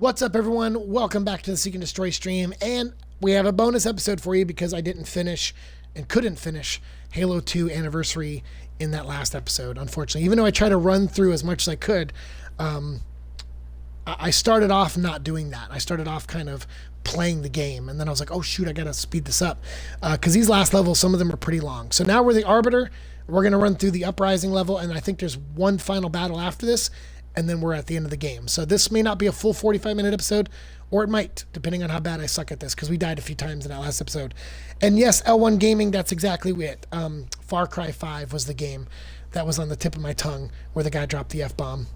What's up, everyone? Welcome back to the Seek and Destroy stream, and we have a bonus episode for you because I didn't finish and couldn't finish Halo 2 Anniversary in that last episode, unfortunately. Even though I tried to run through as much as I could, I started off not doing that. I started off kind of playing the game, and then I was like, oh shoot, I gotta speed this up because these last levels, some of them are pretty long. So now we're the Arbiter. We're gonna run through the Uprising level, and I think there's one final battle after this, and then we're at the end of the game. So this may not be a full 45-minute episode, or it might, depending on how bad I suck at this, because we died a few times in that last episode. And yes, L1 Gaming, that's exactly it. Far Cry 5 was the game that was on the tip of my tongue where the guy dropped the F-bomb.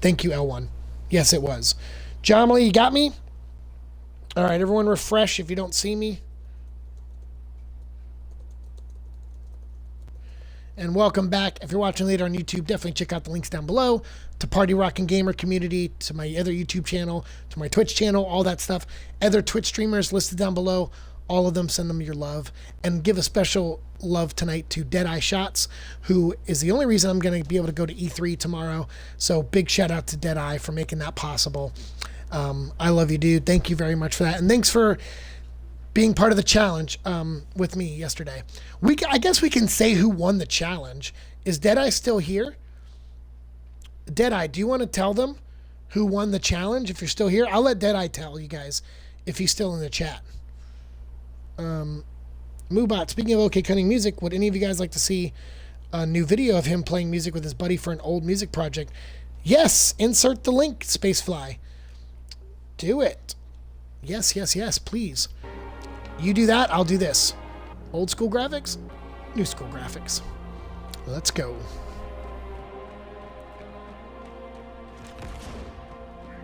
Thank you, L1. Yes, it was. Jomly, you got me? All right, everyone refresh if you don't see me. And welcome back. If you're watching later on YouTube, definitely check out the links down below to Party Rockin' Gamer community, to my other YouTube channel, to my Twitch channel, all that stuff. Other Twitch streamers listed down below. All of them, send them your love. And give a special love tonight to Deadeye Shots, who is the only reason I'm going to be able to go to E3 tomorrow. So big shout out to Deadeye for making that possible. I love you, dude. Thank you very much for that. And thanks for being part of the challenge with me yesterday. I guess we can say who won the challenge. Is Deadeye still here? Deadeye, do you want to tell them who won the challenge if you're still here? I'll let Deadeye tell you guys if he's still in the chat. Moobot, speaking of OK Cunning Music, would any of you guys like to see a new video of him playing music with his buddy for an old music project? Yes, insert the link, Spacefly. Do it. Yes, yes, yes, please. You do that, I'll do this. Old school graphics, new school graphics. Let's go.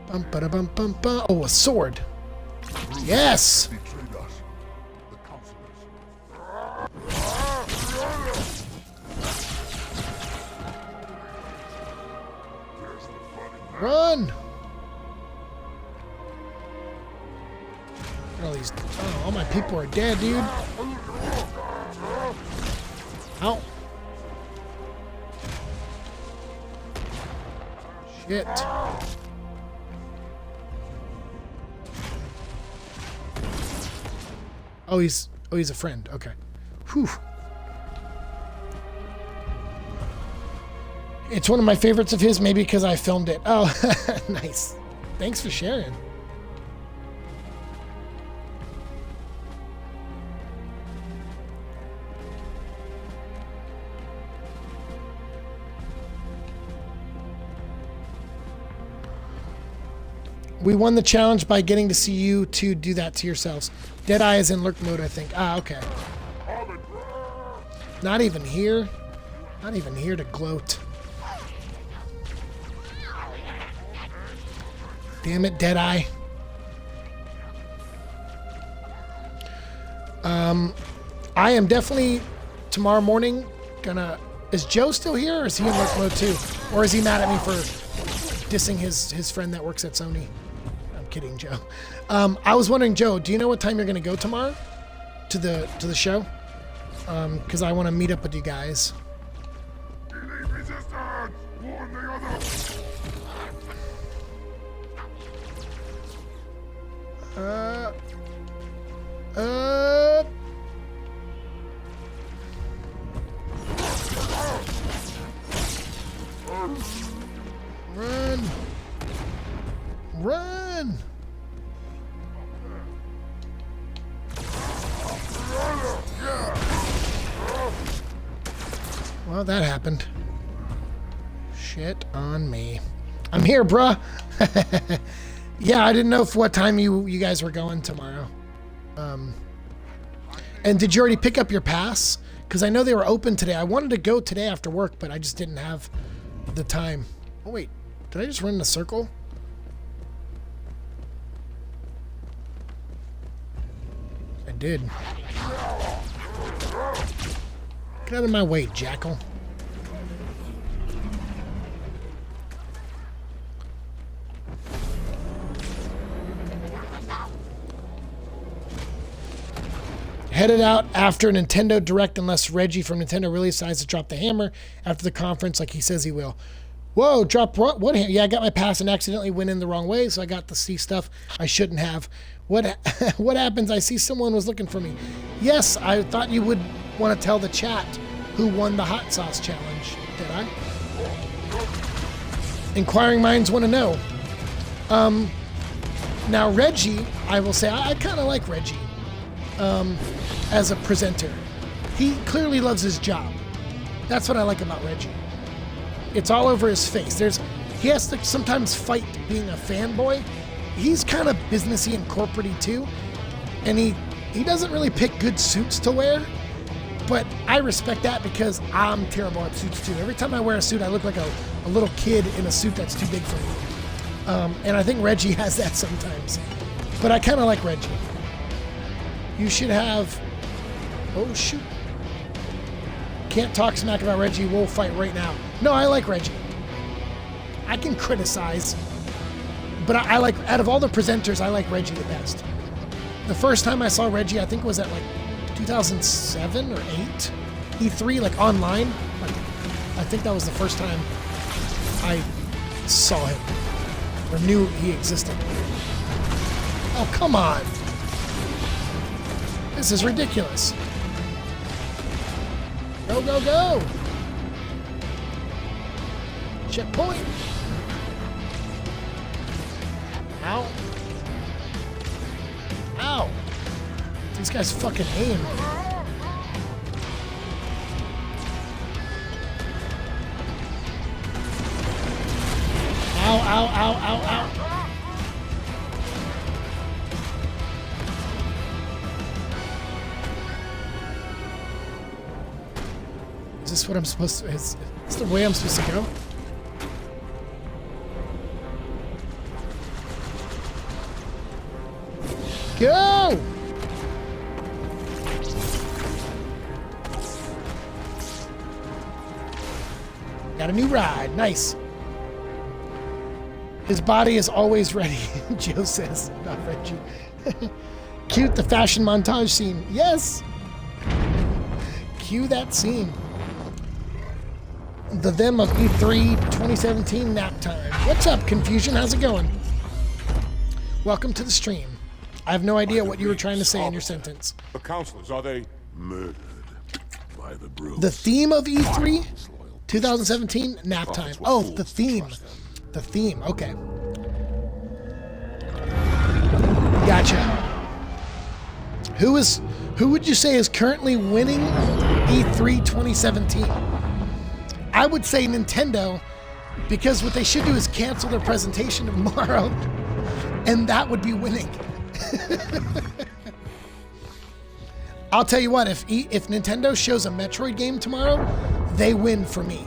Bum, ba, bum, bum, bum. Oh, a sword. Yes. Run. All my people are dead, dude. Ow. Shit. Oh, he's a friend. Okay. Whew. It's one of my favorites of his, maybe because I filmed it. Oh, nice. Thanks for sharing. We won the challenge by getting to see you two do that to yourselves. Deadeye is in lurk mode, I think. Ah, okay. Not even here. Not even here to gloat. Damn it, Deadeye. I am definitely tomorrow morning gonna... Is Joe still here, or is he in lurk mode too? Or is he mad at me for dissing his friend that works at Sony? Kidding, Joe. I was wondering, Joe, do you know what time you're going to go tomorrow to the show? Because I want to meet up with you guys. Run! Run! Well, that happened. Shit on me. I'm here, bruh. Yeah, I didn't know what time you guys were going tomorrow. And did you already pick up your pass? Because I know they were open today. I wanted to go today after work, but I just didn't have the time. Oh, wait. Did I just run in a circle? I did. Get out of my way, jackal. Headed out after Nintendo Direct unless Reggie from Nintendo really decides to drop the hammer after the conference like he says he will. Whoa, drop what hand? Yeah, I got my pass and accidentally went in the wrong way, so I got to see stuff I shouldn't have. What what happens? I see someone was looking for me. Yes, I thought you would want to tell the chat who won the hot sauce challenge. Did I? Inquiring minds want to know. Now Reggie, I will say, I kind of like Reggie as a presenter. He clearly loves his job. That's what I like about Reggie. It's all over his face. He has to sometimes fight being a fanboy. He's kind of businessy and corporate-y too, and he doesn't really pick good suits to wear, but I respect that because I'm terrible at suits too. Every time I wear a suit, I look like a little kid in a suit that's too big for me. And I think Reggie has that sometimes, but I kind of like Reggie. You should have, oh shoot. Can't talk smack about Reggie, we'll fight right now. No, I like Reggie. I can criticize, but I like, out of all the presenters, I like Reggie the best. The first time I saw Reggie, I think it was at like 2007 or 8, E3, like online. Like, I think that was the first time I saw him or knew he existed. Oh, come on. This is ridiculous. Go, go, go. Checkpoint. Ow. Ow. These guys fucking aim. Ow, ow, ow, ow, ow. Is this what I'm supposed to... Is this the way I'm supposed to go? Go! Got a new ride. Nice. His body is always ready, Joe says. Not Reggie. Cute, the fashion montage scene. Yes! Cue that scene. The them of E3 2017 nap time. What's up, Confusion? How's it going? Welcome to the stream. I have no idea what you were trying to say in your sentence. The counselors, are they murdered by the brutes? The theme of E3 2017 nap time. Oh, the theme. The theme. Okay. Gotcha. Who would you say is currently winning E3 2017? I would say Nintendo, because what they should do is cancel their presentation tomorrow, and that would be winning. I'll tell you what, if Nintendo shows a Metroid game tomorrow, they win for me.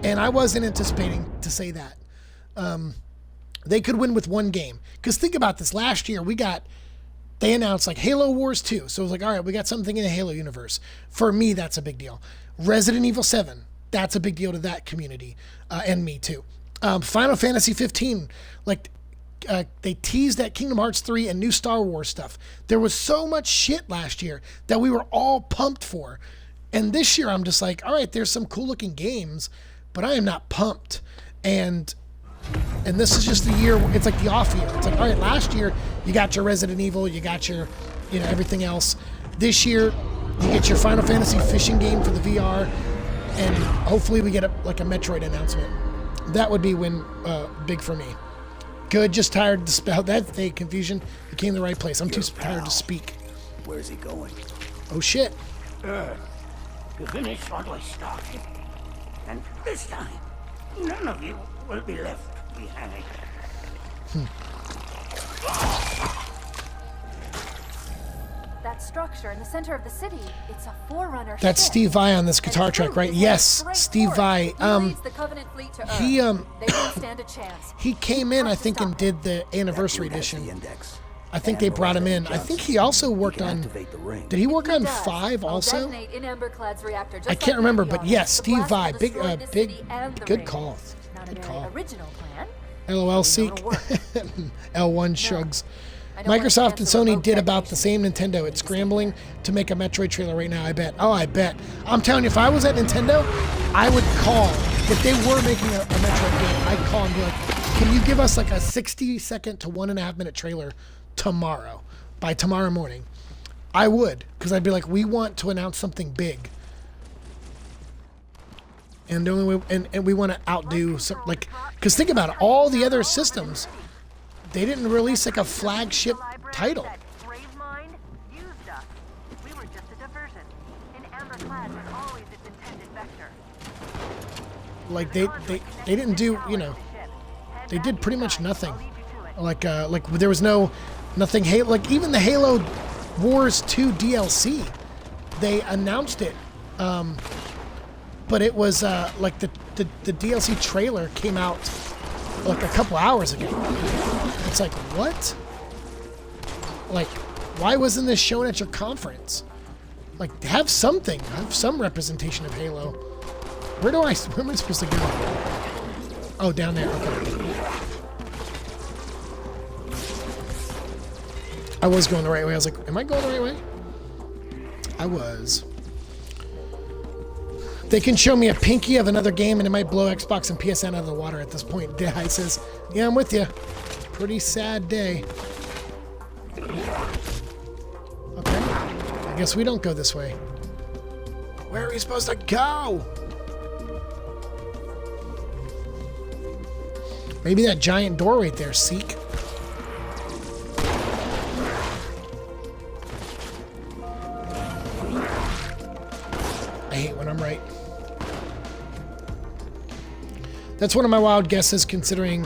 And I wasn't anticipating to say that. They could win with one game. Because think about this. Last year, they announced like Halo Wars 2. So it was like, all right, we got something in the Halo universe. For me, that's a big deal. Resident Evil 7, that's a big deal to that community. And me too. Final Fantasy 15, like... they teased at Kingdom Hearts 3 and new Star Wars stuff. There was so much shit last year that we were all pumped for. And this year I'm just like, all right, there's some cool looking games, but I am not pumped. And this is just the year, it's like the off year. It's like, all right, last year you got your Resident Evil, you got your, everything else. This year you get your Final Fantasy fishing game for the VR, and hopefully we get a Metroid announcement. That would be big for me. Good, just tired to spell. That day, Confusion became the right place. I'm too tired to speak. Where's he going? Oh shit. To finish what I started. And this time, none of you will be left behind. That structure in the center of the city, it's a Forerunner ship. That's Steve Vai on this guitar track, right? Yes, Steve Vai. He They won't stand a chance. He came in, I think, and did the anniversary edition. I think they brought him in. I think he also worked on... Did he work on 5 also? I can't remember, but yes, Steve Vai. Big, good call. Good call. LOL Seek. L1 shrugs. Microsoft and Sony did about the same Nintendo. It's scrambling to make a Metroid trailer right now, I bet. Oh, I bet. I'm telling you, if I was at Nintendo, I would call if they were making a Metroid game, I'd call and be like, can you give us like a 60-second to 1.5 minute trailer tomorrow, by tomorrow morning? I would, because I'd be like, we want to announce something big. And the only way, and we want to outdo some, like, because think about it, all the other systems, they didn't release like a flagship title. Like they didn't do, you know, they did pretty much nothing. Like there was nothing Halo, like even the Halo Wars 2 DLC, they announced it. But it was like the DLC trailer came out like a couple hours ago. It's like, what? Like, why wasn't this shown at your conference? Like, have something. Have some representation of Halo. Where am I supposed to go? Oh, down there. Okay. I was going the right way. I was like, am I going the right way? I was. They can show me a pinky of another game and it might blow Xbox and PSN out of the water at this point. Dai says, yeah, I'm with you. Pretty sad day. Okay. I guess we don't go this way. Where are we supposed to go? Maybe that giant door right there, Seek. I hate when I'm right. That's one of my wild guesses, considering...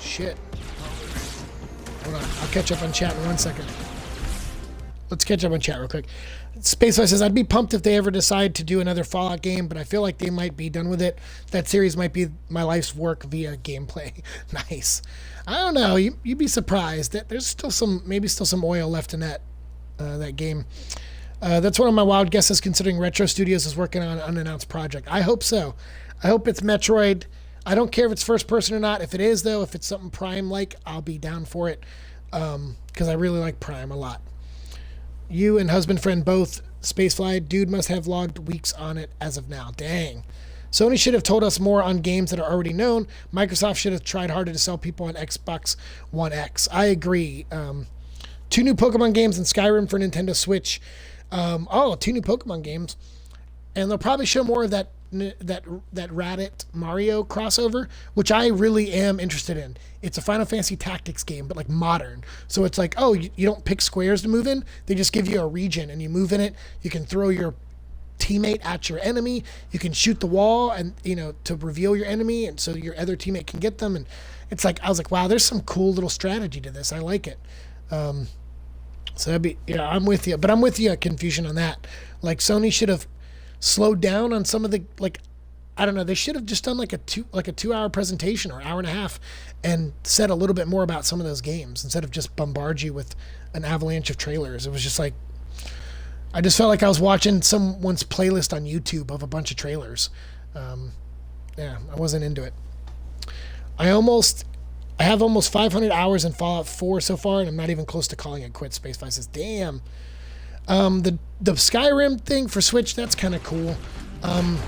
Shit. Hold on. I'll catch up on chat in 1 second. Let's catch up on chat real quick. Spacefly says, I'd be pumped if they ever decide to do another Fallout game, but I feel like they might be done with it. That series might be my life's work via gameplay. Nice. I don't know. You'd be surprised. There's still maybe still some oil left in that game. That's one of my wild guesses, considering Retro Studios is working on an unannounced project. I hope so. I hope it's Metroid. I don't care if it's first person or not. If it is, though, if it's something Prime-like, I'll be down for it, because I really like Prime a lot. You and husband friend both, Spacefly, dude must have logged weeks on it as of now. Dang. Sony should have told us more on games that are already known. Microsoft should have tried harder to sell people on Xbox One X. I agree. 2 new Pokemon games and Skyrim for Nintendo Switch. 2 new Pokemon games. And they'll probably show more of that Radit Mario crossover, which I really am interested in. It's a Final Fantasy Tactics game, but like modern. So it's like, oh, you don't pick squares to move in. They just give you a region and you move in it. You can throw your teammate at your enemy. You can shoot the wall and, you know, to reveal your enemy, and so your other teammate can get them. And it's like, I was like, wow, there's some cool little strategy to this. I like it. So that'd be, yeah, I'm with you. But I'm with you, Confusion, on that. Like, Sony should have slowed down on some of the, like, I don't know, they should have just done like a 2-hour presentation or hour and a half and said a little bit more about some of those games instead of just bombard you with an avalanche of trailers. It was just like, I just felt like I was watching someone's playlist on YouTube of a bunch of trailers. Yeah, I wasn't into it. I have almost 500 hours in Fallout 4 so far, and I'm not even close to calling it quits. Spacefly says, damn. The Skyrim thing for Switch, that's kind of cool. I'm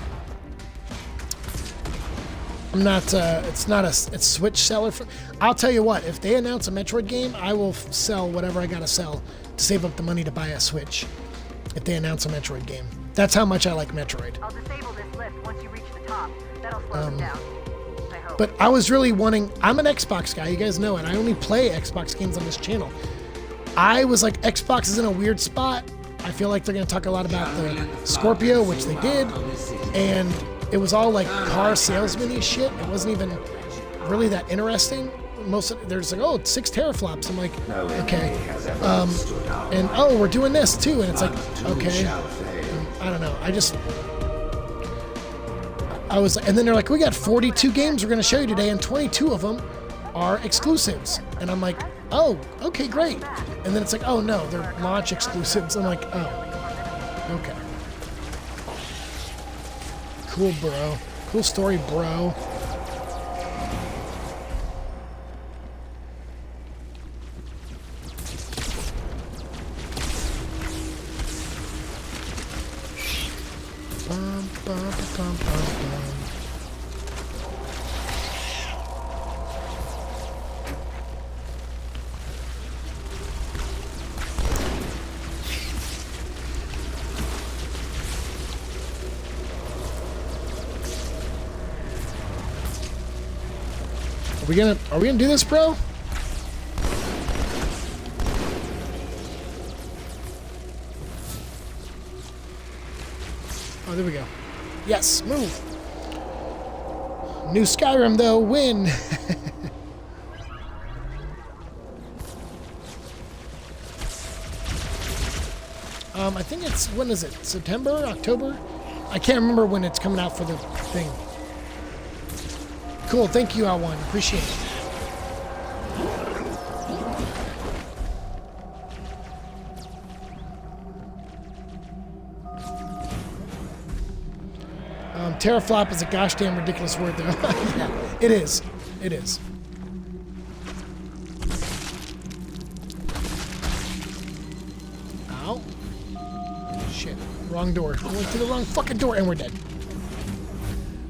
not, it's Switch seller. I'll tell you what, if they announce a Metroid game, I will sell whatever I gotta sell to save up the money to buy a Switch. If they announce a Metroid game. That's how much I like Metroid. I'll disable this lift once you reach the top. That'll slow them down. I hope. But I was really wanting, I'm an Xbox guy, you guys know it. I only play Xbox games on this channel. I was like, Xbox is in a weird spot. I feel like they're going to talk a lot about the Scorpio, which they did. And it was all like car salesman-y shit. It wasn't even really that interesting. Most of, they're just like, oh, it's 6 teraflops. I'm like, okay. And oh, we're doing this too. And it's like, okay. And I don't know. I was, and then they're like, we got 42 games we're going to show you today, and 22 of them are exclusives. And I'm like, oh, okay, great. And then it's like, oh no, they're launch exclusives. I'm like, oh, okay. Cool, bro. Cool story, bro. Bum, bum, bum, bum, bum. Are we gonna do this, bro? Oh, there we go. Yes, move. New Skyrim though, win. I think it's, when is it? September, October? I can't remember when it's coming out for the thing. Cool, thank you, L1. Appreciate it. Teraflop is a gosh damn ridiculous word, though. Yeah, it is. It is. Ow. Shit. Wrong door. I went to the wrong fucking door, and we're dead.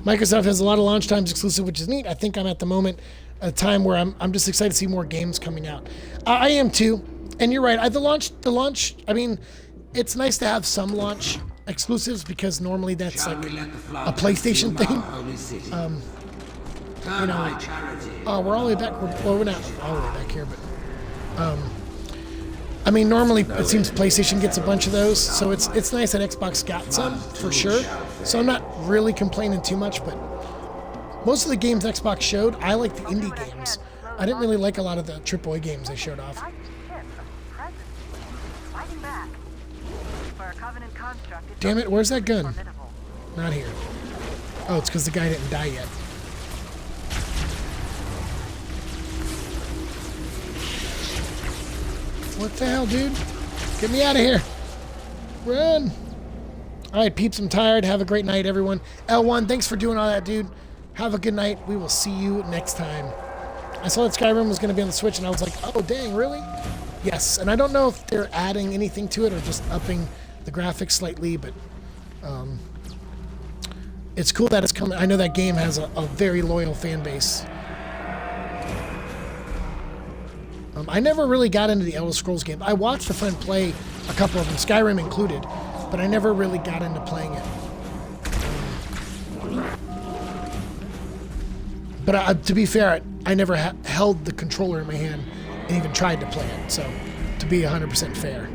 Microsoft has a lot of launch times exclusive, which is neat. I think I'm at the moment, a time where I'm just excited to see more games coming out. I am too. And you're right. The launch, I mean, it's nice to have some launch exclusives because normally that's like a PlayStation thing. You know, oh, we're all the way back. Well, we're not all the way back here, but I mean, normally it seems PlayStation gets a bunch of those, so it's nice that Xbox got some for sure. So I'm not really complaining too much, but most of the games Xbox showed, I like the indie games. I didn't really like a lot of the AAA games they showed off. Damn it, where's that gun? Not here. Oh, it's because the guy didn't die yet. What the hell, dude? Get me out of here. Run. All right, peeps, I'm tired. Have a great night, everyone. L1, thanks for doing all that, dude. Have a good night. We will see you next time. I saw that Skyrim was going to be on the Switch, and I was like, oh, dang, really? Yes, and I don't know if they're adding anything to it or just upping the graphics slightly, but it's cool that it's coming. I know that game has a very loyal fan base. I never really got into the Elder Scrolls game. I watched a friend play a couple of them, Skyrim included, but I never really got into playing it. But to be fair, I never held the controller in my hand and even tried to play it, so to be 100% fair.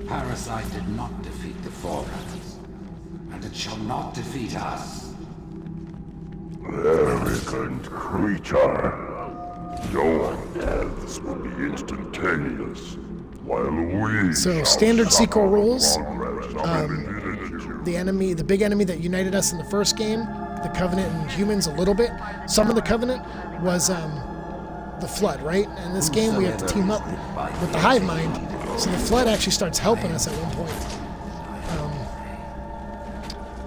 Parasite did not defeat the Forerunners, and it shall not defeat us. Arrogant creature. Your deaths will be instantaneous, while we So, shall standard suffer sequel rules. the The big enemy that united us in the first game, the Covenant and humans a little bit. Some of the Covenant was the Flood, right? In this game, we have to team up with the Hive Mind. So the Flood actually starts helping us at one point,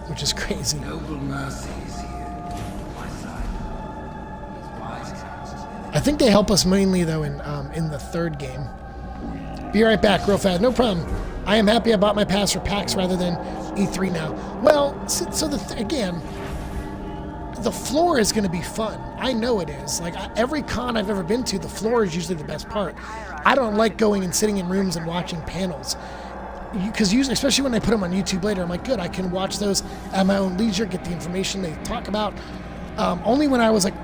which is crazy. Noble mercy is here, my side. His wise counsel. I think they help us mainly though in the third game. Be right back, real fast. No problem. I am happy I bought my pass for PAX rather than E3 now. Well, so again, the floor is going to be fun. I know it is. Like every con I've ever been to, the floor is usually the best part. I don't like going and sitting in rooms and watching panels. Because usually, especially when I put them on YouTube later, I'm like, good, I can watch those at my own leisure, get the information they talk about. Only when I was like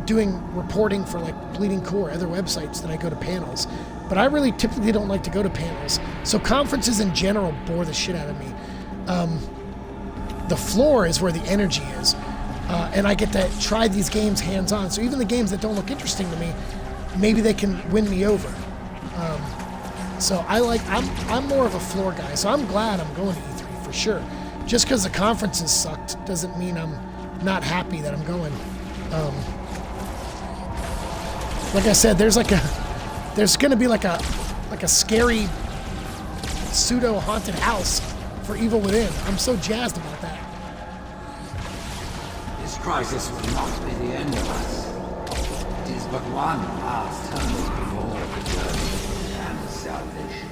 doing reporting for like Bleeding Core, other websites, that I go to panels. But I really typically don't like to go to panels. So conferences in general bore the shit out of me. The floor is where the energy is. And I get to try these games hands-on. So even the games that don't look interesting to me, maybe they can win me over. So I'm more of a floor guy. So I'm glad I'm going to E3 for sure. Just because the conferences sucked doesn't mean I'm not happy that I'm going. Like I said, there's going to be like a scary pseudo haunted house for Evil Within. I'm so jazzed about that. This crisis will not be the end of us. It is but one last turn before the journey and salvation.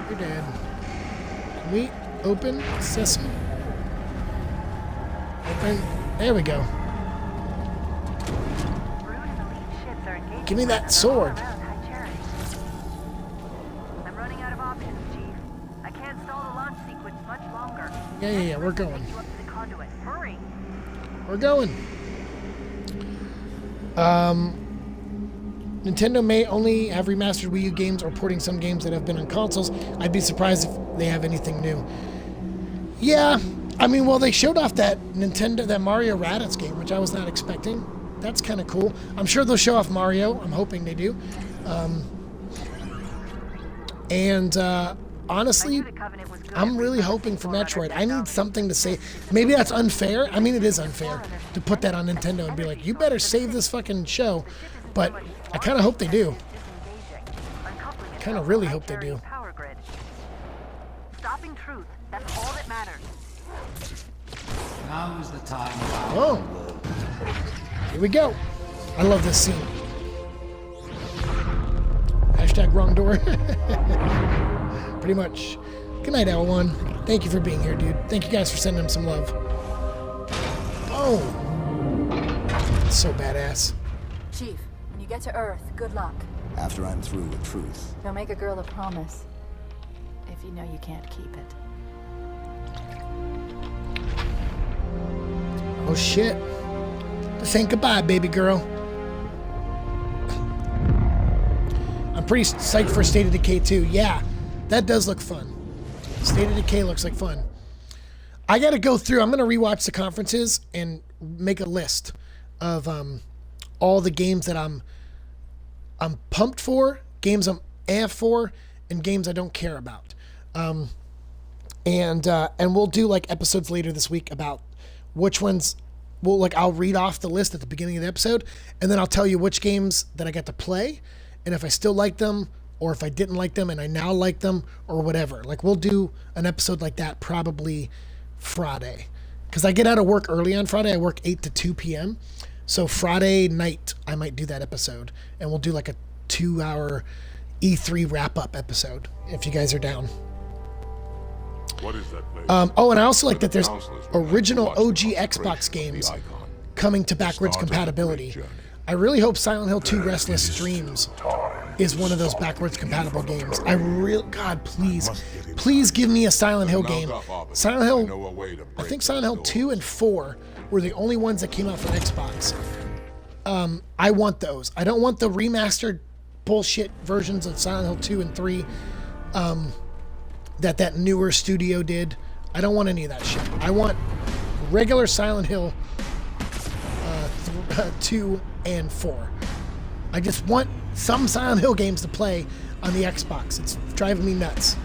You're dead. Can we open Sesame? Open. There we go. Give me that sword. I'm running out of options, Chief. I can't stall the launch sequence much longer. Yeah, we're going. Take you up to the conduit. Hurry. We're going. Nintendo may only have remastered Wii U games or porting some games that have been on consoles. I'd be surprised if they have anything new. Yeah, I mean, well, they showed off that Mario Raditz game, which I was not expecting. That's kind of cool. I'm sure they'll show off Mario. I'm hoping they do. Honestly, I'm really hoping for Metroid. I need something to say. Maybe that's unfair. I mean, it is unfair to put that on Nintendo and be like, you better save this fucking show. But I kind of hope they do. I kind of really hope they do. Stopping truth. That's all that matters. Now is the time. Oh, here we go. I love this scene. Hashtag wrong door. Pretty much. Good night, L1. Thank you for being here, dude. Thank you guys for sending him some love. Oh, so badass. Chief, when you get to Earth, good luck. After I'm through with truth. Don't make a girl a promise if you know you can't keep it. Oh shit. This ain't goodbye, baby girl. I'm pretty psyched for State of Decay 2. Yeah, that does look fun. State of Decay looks like fun. I gotta go through, I'm gonna rewatch the conferences and make a list of all the games that I'm pumped for, games I'm amped for, and games I don't care about. And we'll do like episodes later this week about which ones. Well, like I'll read off the list at the beginning of the episode, and then I'll tell you which games that I got to play, and if I still like them, or if I didn't like them and I now like them, or whatever. Like we'll do an episode like that probably Friday, because I get out of work early on Friday. I work 8 to 2 p.m. So Friday night I might do that episode, and we'll do like a 2-hour E3 wrap-up episode if you guys are down. What is that place? Oh, and I also like that there's original OG Xbox games coming to backwards compatibility. I really hope Silent Hill 2 Restless Dreams is one of those backwards compatible games. God, please give me a Silent Hill game. Silent Hill, I think Silent Hill 2 and 4 were the only ones that came out for Xbox. I want those. I don't want the remastered bullshit versions of Silent Hill 2 and 3 that newer studio did. I don't want any of that shit. I want regular Silent Hill 2 and 4. I just want some Silent Hill games to play on the Xbox. It's driving me nuts.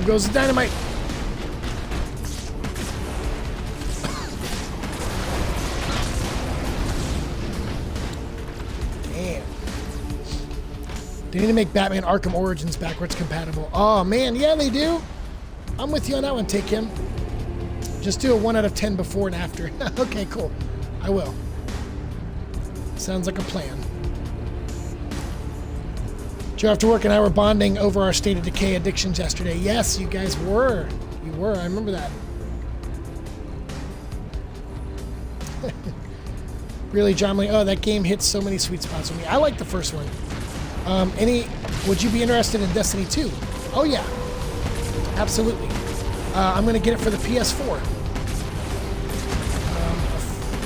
Goes the dynamite. Damn. They need to make Batman Arkham Origins backwards compatible. Oh man, yeah they do. I'm with you on that one, Take Him. Just do a 1 out of 10 before and after. Okay, cool. I will. Sounds like a plan. Joe, after work and I were bonding over our State of Decay addictions yesterday. Yes, you guys were. You were. I remember that. Really, John Lee. Oh, that game hits so many sweet spots for me. I like the first one. Would you be interested in Destiny 2? Oh, yeah. Absolutely. I'm going to get it for the PS4.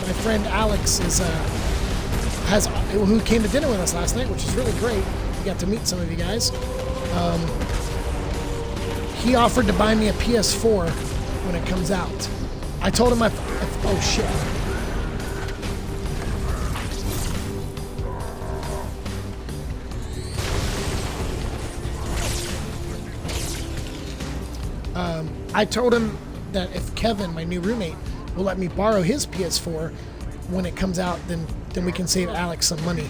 My friend Alex who came to dinner with us last night, which is really great. We got to meet some of you guys. He offered to buy me a PS4 when it comes out. I told him oh shit. I told him that if Kevin, my new roommate, will let me borrow his PS4 when it comes out, then we can save Alex some money.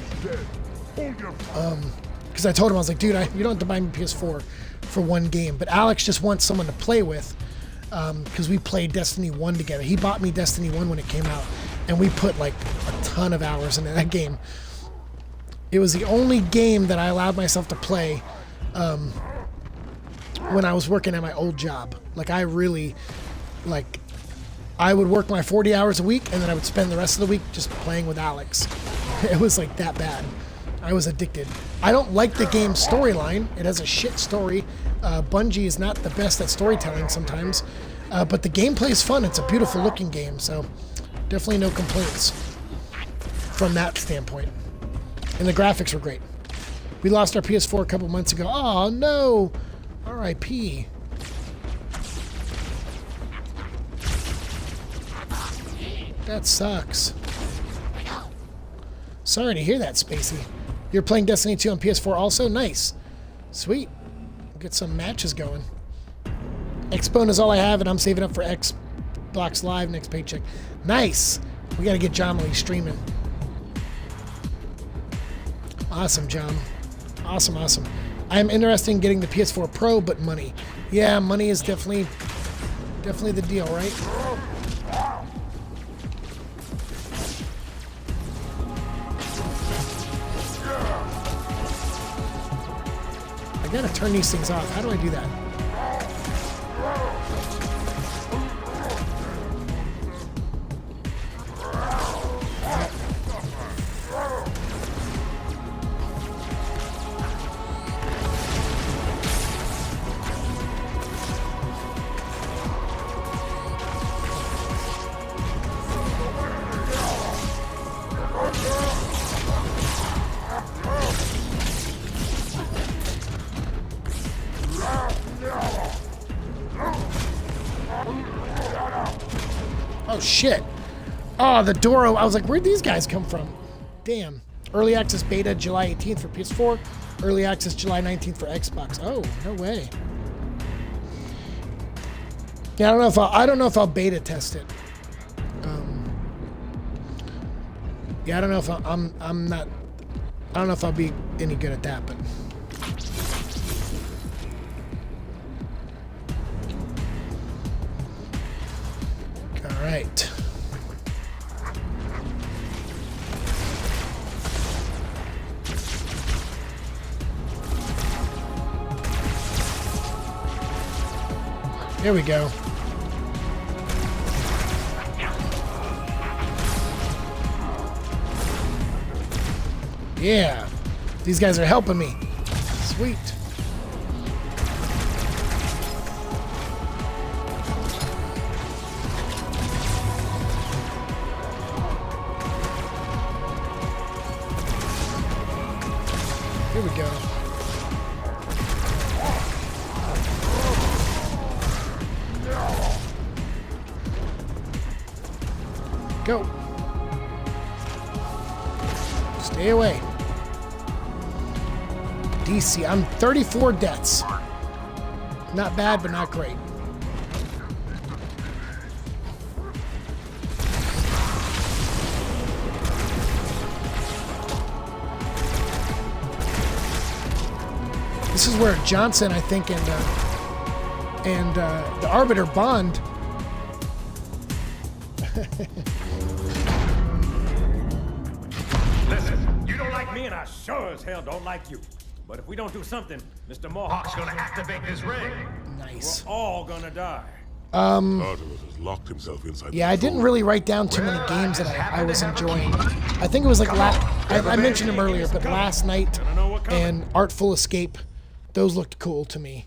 Because I told him, I was like, dude, you don't have to buy me PS4 for one game. But Alex just wants someone to play with because we played Destiny 1 together. He bought me Destiny 1 when it came out, and we put like a ton of hours into that game. It was the only game that I allowed myself to play when I was working at my old job. Like I really, like, I would work my 40 hours a week and then I would spend the rest of the week just playing with Alex. It was like that bad. I was addicted. I don't like the game's storyline. It has a shit story. Bungie is not the best at storytelling sometimes, but the gameplay is fun. It's a beautiful looking game, so definitely no complaints from that standpoint. And the graphics were great. We lost our PS4 a couple months ago. Oh no! R.I.P. That sucks. Sorry to hear that, Spacey. You're playing Destiny 2 on PS4 also? Nice. Sweet. Get some matches going. Xbone is all I have, and I'm saving up for Xbox Live next paycheck. Nice. We got to get John Lee streaming. Awesome, John. Awesome, awesome. I'm interested in getting the PS4 Pro, but money. Yeah, money is definitely the deal, right? I gotta turn these things off. How do I do that? Oh shit. Oh, the Doro. I was like, where'd these guys come from? Damn. Early access beta July 18th for PS4. Early access July 19th for Xbox. Oh, no way. Yeah, I don't know if I'll beta test it. Yeah, I don't know if I'm not. I don't know if I'll be any good at that, but. All right. There we go. Yeah. These guys are helping me. Sweet. Here we go. Go. Stay away. DC. I'm 34 deaths. Not bad, but not great. This is where Johnson, I think, and the Arbiter bond. Listen, you don't like me, and I sure as hell don't like you. But if we don't do something, Mr. Mohawk's gonna activate this ring. Nice. We're all gonna die. Artemis has locked himself inside. Yeah, I didn't really write down too many games that I was enjoying. I think it was like I mentioned them earlier, but Last Night and Artful Escape, those looked cool to me.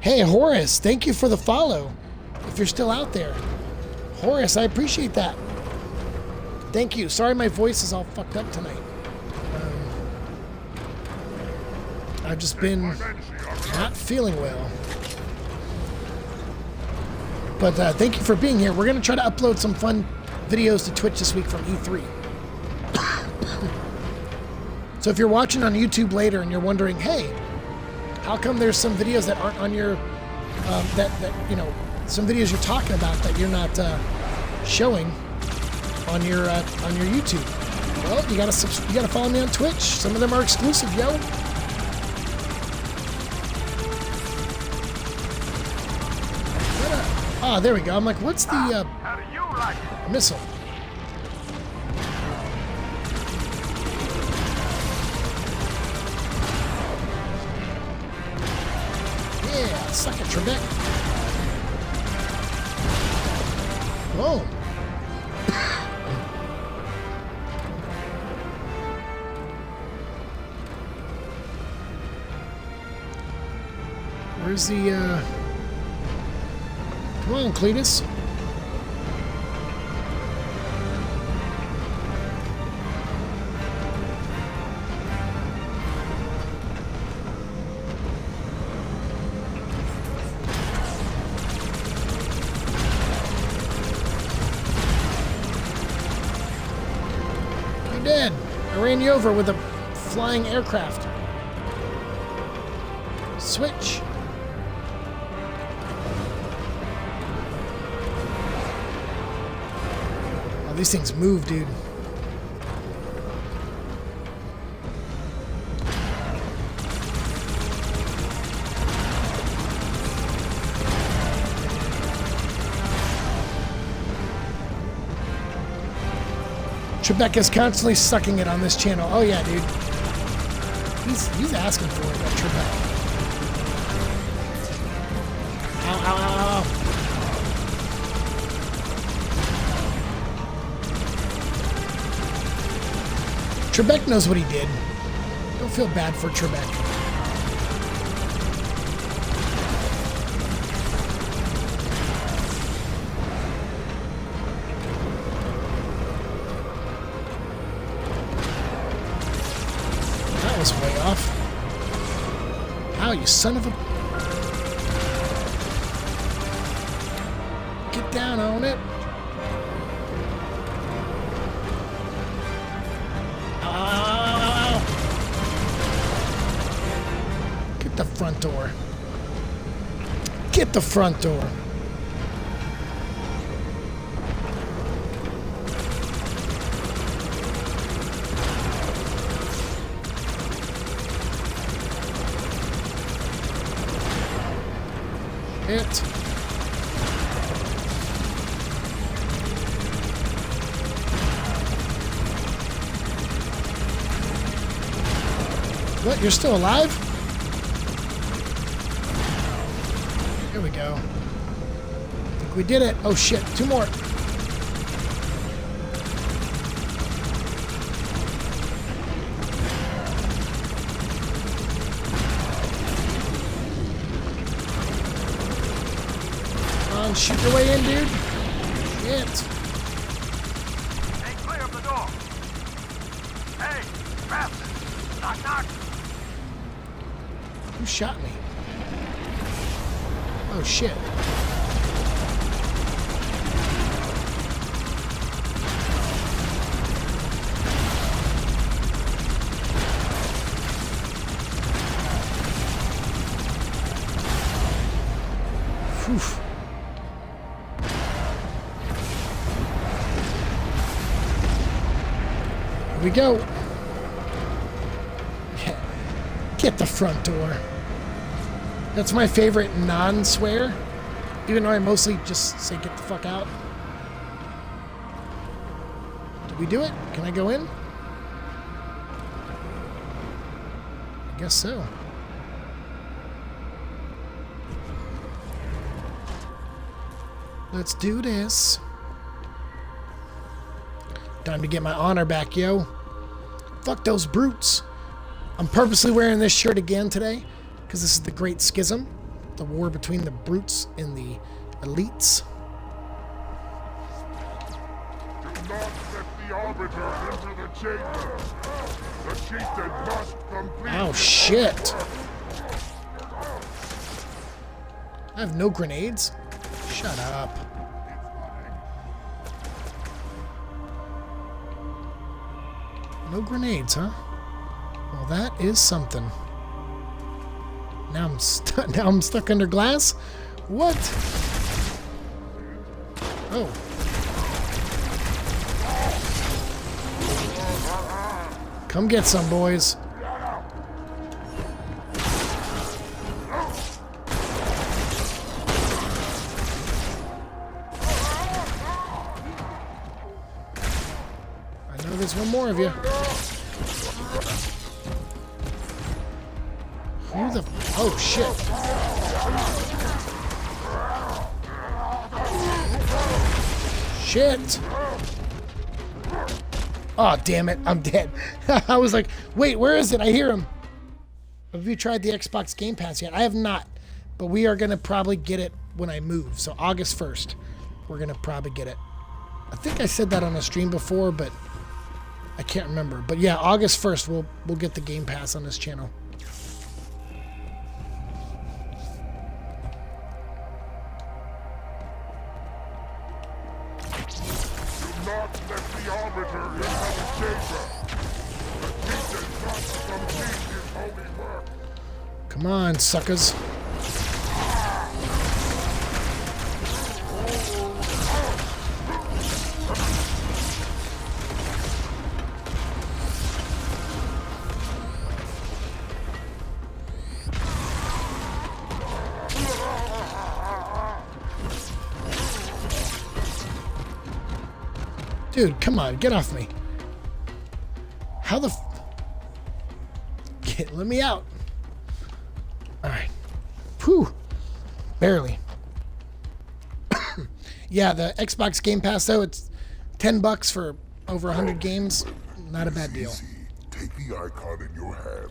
Hey, Horace, thank you for the follow. If you're still out there, Horace, I appreciate that. Thank you. Sorry, my voice is all fucked up tonight. I've just been not feeling well. But thank you for being here. We're going to try to upload some fun videos to Twitch this week from E3. So if you're watching on YouTube later and you're wondering, hey, how come there's some videos that aren't on your, you know, some videos you're talking about that you're not showing on your YouTube? Well, you gotta follow me on Twitch. Some of them are exclusive, yo. Ah, there we go. I'm like, what's the How do you like it? missile? Yeah, suck it, Trebek. Whoa. Where's the, Come on, Cletus. You're dead. I ran you over with a flying aircraft. Switch. Oh, these things move, dude. Trebek is constantly sucking it on this channel. Oh yeah, dude. He's asking for it, that Trebek. Ow, ow, ow, ow. Trebek knows what he did. Don't feel bad for Trebek. That was way off. Ow, you son of a... Get down on it. Ow, ow, ow, ow, ow. Get the front door. Get the front door. Hit. What? You're still alive? Here we go. I think we did it. Oh shit, two more. Come on, shoot your way in, dude. Shit. Stay clear of the door. Hey, Raptor. Knock, knock. Who shot me? Oh shit. Phew. Here we go. Get the front door. That's my favorite non-swear, even though I mostly just say get the fuck out. Did we do it? Can I go in? I guess so. Let's do this. Time to get my honor back, yo. Fuck those brutes. I'm purposely wearing this shirt again today because this is the Great Schism, the war between the brutes and the elites. Do not let the Arbiter enter the chamber. The chieftain must complete. Oh shit! I have no grenades. Shut up. No grenades, huh? Well, that is something. Now I'm stuck under glass? What? Oh. Come get some, boys. there's one more of you. Who the... Oh, shit. Shit. Oh, damn it. I'm dead. I was like, wait, where is it? I hear him. Have you tried the Xbox Game Pass yet? I have not. But we are going to probably get it when I move. So August 1st, we're going to probably get it. I think I said that on a stream before, but I can't remember. But yeah, August 1st, we'll get the Game Pass on this channel. Do not let the Arbiter into the chamber. The chieftain must complete his holy work. Come on, suckers. Dude, come on, get off me. How the let me out. Alright. Whew. Barely. Yeah, the Xbox Game Pass, though, it's $10 for over 100 games. Not a bad deal. Take the icon in your hand.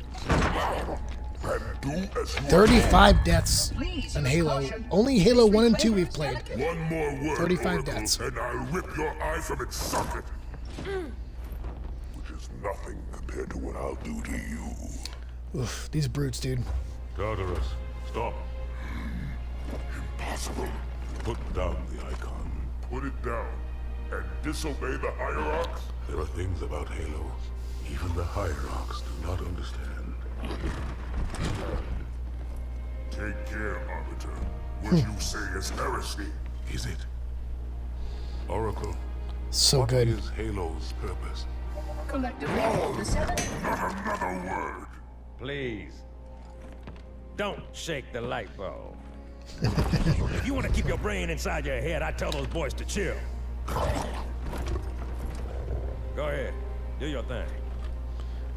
And do as you 35 deaths on Halo. Only Halo 1 and 2 we've played. One more word, 35 Oracle, deaths. and I'll rip your eye from its socket. Which is nothing compared to what I'll do to you. Oof, these brutes, dude. Tartarus, stop. Impossible. Put down the icon. Put it down and disobey the Hierarchs? There are things about Halo even the Hierarchs do not understand. Take care, Arbiter. What you say is heresy. Is it? Oracle, So what good. is Halo's purpose? Collectively, the seven. Not another word. Please. Don't shake the light bulb. If you want to keep your brain inside your head, I tell those boys to chill. Go ahead. Do your thing.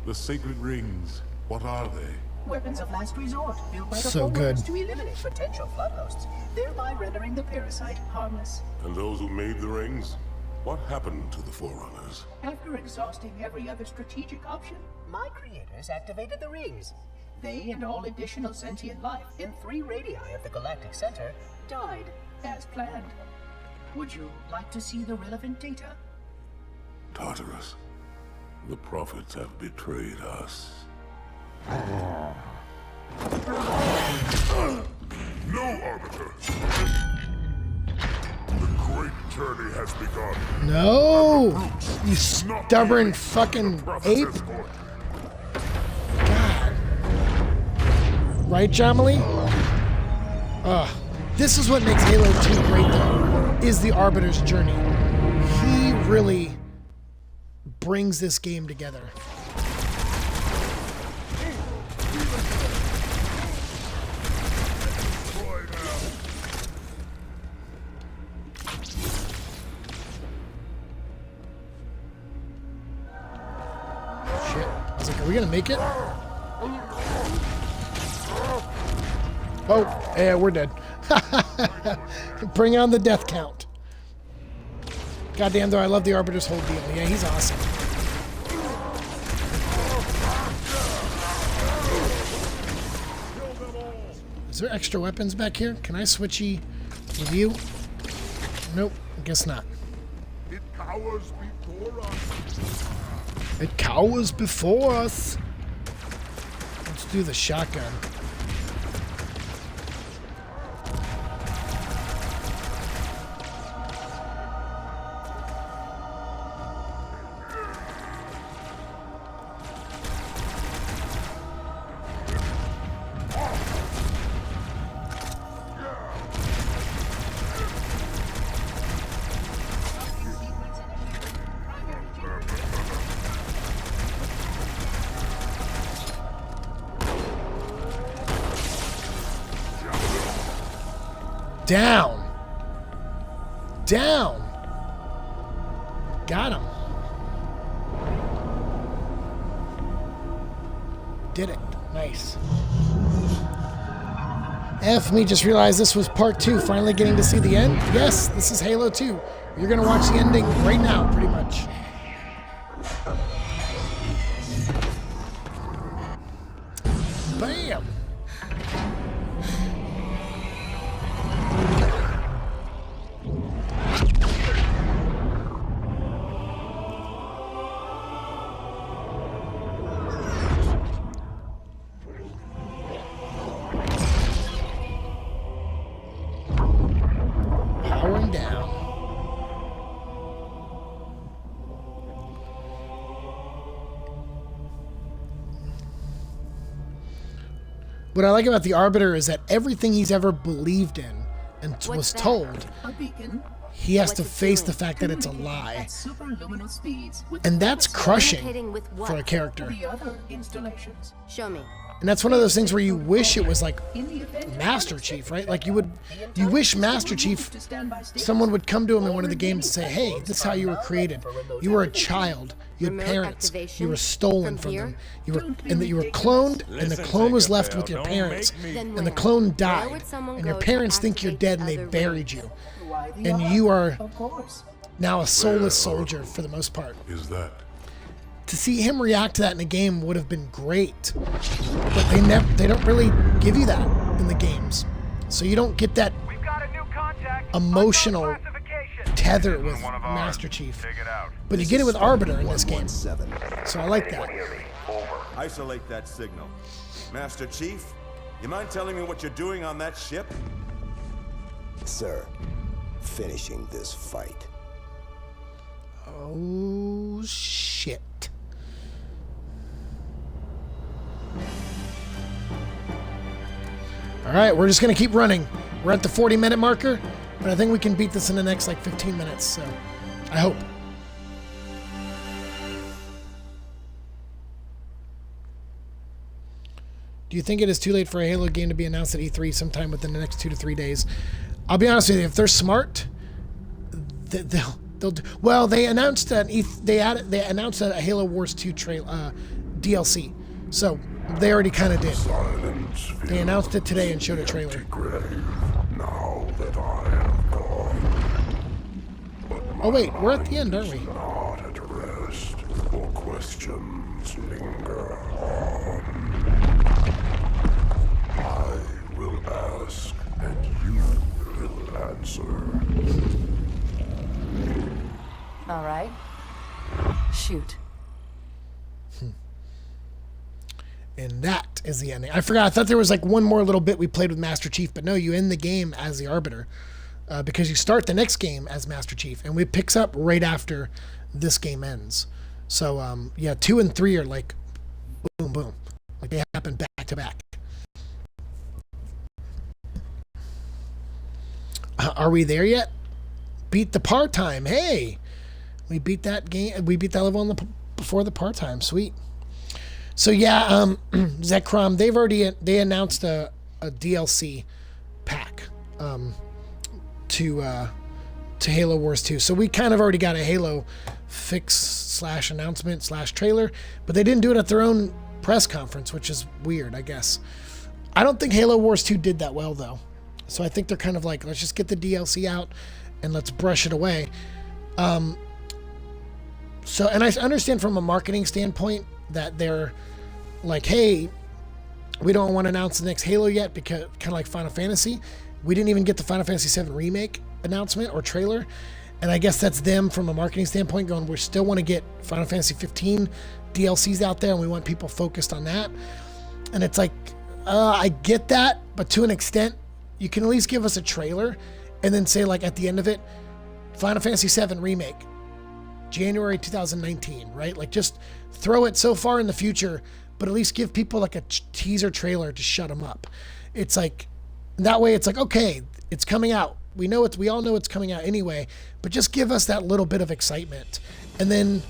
The sacred rings, what are they? Weapons of last resort, built by the So good. homeowners to eliminate potential flood hosts, thereby rendering the parasite harmless. And those who made the rings? What happened to the Forerunners? After exhausting every other strategic option, my creators activated the rings. They and all additional sentient life in 3 radii of the galactic center died as planned. Would you like to see the relevant data? Tartarus, the prophets have betrayed us. No, Arbiter! The great journey has begun. No! You stubborn fucking ape. God. Right, Jamily? This is what makes Halo 2 great, though, is the Arbiter's journey. He really brings this game together. Shit. I was like, are we gonna make it? Oh, yeah, we're dead. Bring on the death count. Goddamn, though, I love the Arbiter's whole deal. Yeah, he's awesome. Is there extra weapons back here? Can I switchy with you? Nope, I guess not. It cowers before us. It cowers before us. Let's do the shotgun. Down. Down. Got him. Did it. Nice. F me just realized this was part 2, finally getting to see the end. Yes, this is Halo 2. You're going to watch the ending right now, pretty much. Bam! Powering down. What I like about the Arbiter is that everything he's ever believed in and was told, A beacon he has to face the fact that it's a lie. at superluminal speeds with And that's crushing Communicating with what? for a character. the other installations. Show me. And that's one of those things where you wish it was like In the event Master Chief, right? Like you wish Master Chief, to stand by station, someone would come to him in one of the games and say, hey, this is how you were created. You were a child. You had Remote parents. activation You were stolen from from here? them. You were, and that you were cloned, and the clone was left with your parents. Then And the where? clone Where died. would someone And your go to parents think you're activate dead and the they other buried rooms? you. why the And other? you are Of course. now a soulless soldier for the most part. Is that? To see him react to that in a game would have been great, but they don't really give you that in the games, so you don't get that We've got a new contact. emotional Classification. tether This is with one of ours. Master Chief. Take it out. But you get it with Arbiter in this game, 117. so I like that. Isolate that signal. Master Chief, you mind telling me what you're doing on that ship? Sir, finishing this fight. Oh shit. All right, we're just gonna keep running. We're at the 40-minute marker, but I think we can beat this in the next like 15 minutes, so I hope. Do you think it is too late for a Halo game to be announced at E3 sometime within the next 2 to 3 days? I'll be honest with you, if they're smart, they'll do. Well, they announced they announced a Halo Wars 2 DLC, so they already kind of did. Silence They announced it today and showed a trailer. grave now that I am gone. But Oh wait, we're at the end, aren't we? not at rest, for questions linger on. I will ask, and you will answer. All right. Shoot. And that is the ending. I forgot. I thought there was like one more little bit we played with Master Chief, but no, you end the game as the Arbiter because you start the next game as Master Chief, and it picks up right after this game ends. So yeah, 2 and 3 are like boom, boom, like they happen back to back. Are we there yet? Beat the part-time. Hey, we beat that game. We beat that level on before the part-time. Sweet. So yeah, Zekrom, they announced a DLC pack to Halo Wars 2. So we kind of already got a Halo fix / announcement / trailer, but they didn't do it at their own press conference, which is weird, I guess. I don't think Halo Wars 2 did that well though. So I think they're kind of like, let's just get the DLC out and let's brush it away. So, and I understand from a marketing standpoint that they're like, hey, we don't want to announce the next Halo yet because kind of like Final Fantasy. We didn't even get the Final Fantasy VII Remake announcement or trailer. And I guess that's them from a marketing standpoint going, we still want to get Final Fantasy 15 DLCs out there and we want people focused on that. And it's like, I get that, but to an extent, you can at least give us a trailer and then say like at the end of it, Final Fantasy VII Remake, January 2019, right? Like just throw it so far in the future, but at least give people like a teaser trailer to shut them up. It's like, that way it's like, okay, it's coming out. We all know it's coming out anyway, but just give us that little bit of excitement. And then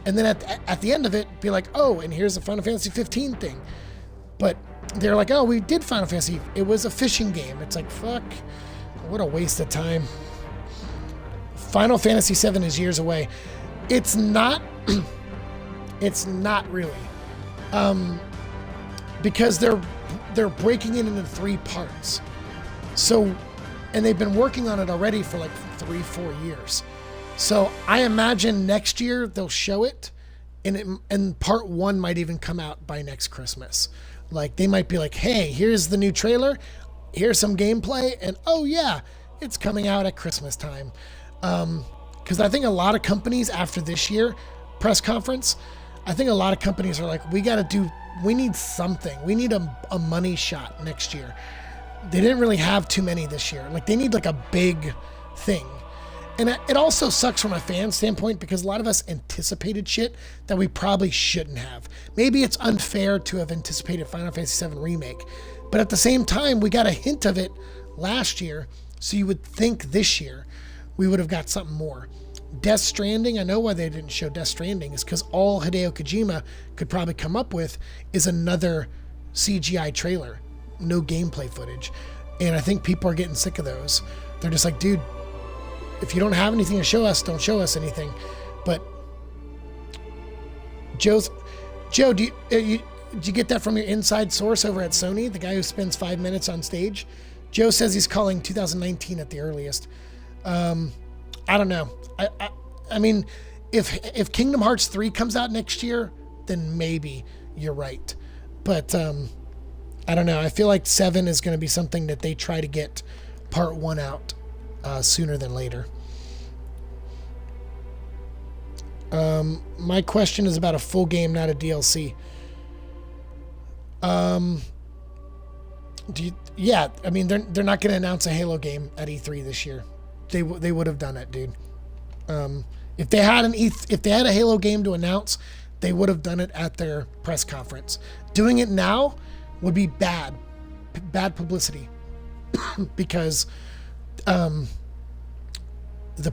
at the end of it, be like, oh, and here's the Final Fantasy 15 thing. But they're like, oh, we did Final Fantasy. It was a fishing game. It's like, fuck, what a waste of time. Final Fantasy VII is years away. It's not. It's not really. because they're breaking it into 3 parts. So, and they've been working on it already for like 3-4 years. So I imagine next year they'll show it, and part 1 might even come out by next Christmas. Like they might be like, hey, here's the new trailer, here's some gameplay, and oh yeah, it's coming out at Christmas time. Because I think a lot of companies after this year press conference, I think a lot of companies are like, we need something. We need a money shot next year. They didn't really have too many this year. Like they need like a big thing. And it also sucks from a fan standpoint because a lot of us anticipated shit that we probably shouldn't have. Maybe it's unfair to have anticipated Final Fantasy VII Remake, but at the same time, we got a hint of it last year, so you would think this year we would have got something more. Death Stranding, I know why they didn't show Death Stranding, is because all Hideo Kojima could probably come up with is another CGI trailer, no gameplay footage. And I think people are getting sick of those. They're just like, dude, if you don't have anything to show us, don't show us anything. But Joe, did you get that from your inside source over at Sony, the guy who spends 5 minutes on stage? Joe says he's calling 2019 at the earliest. I don't know. I mean, if Kingdom Hearts 3 comes out next year, then maybe you're right. But I don't know. I feel like 7 is going to be something that they try to get part 1 out sooner than later. My question is about a full game, not a DLC. Yeah, I mean, they're not going to announce a Halo game at E3 this year. They would have done it, dude. If they had a Halo game to announce, they would have done it at their press conference. Doing it now would be bad publicity because the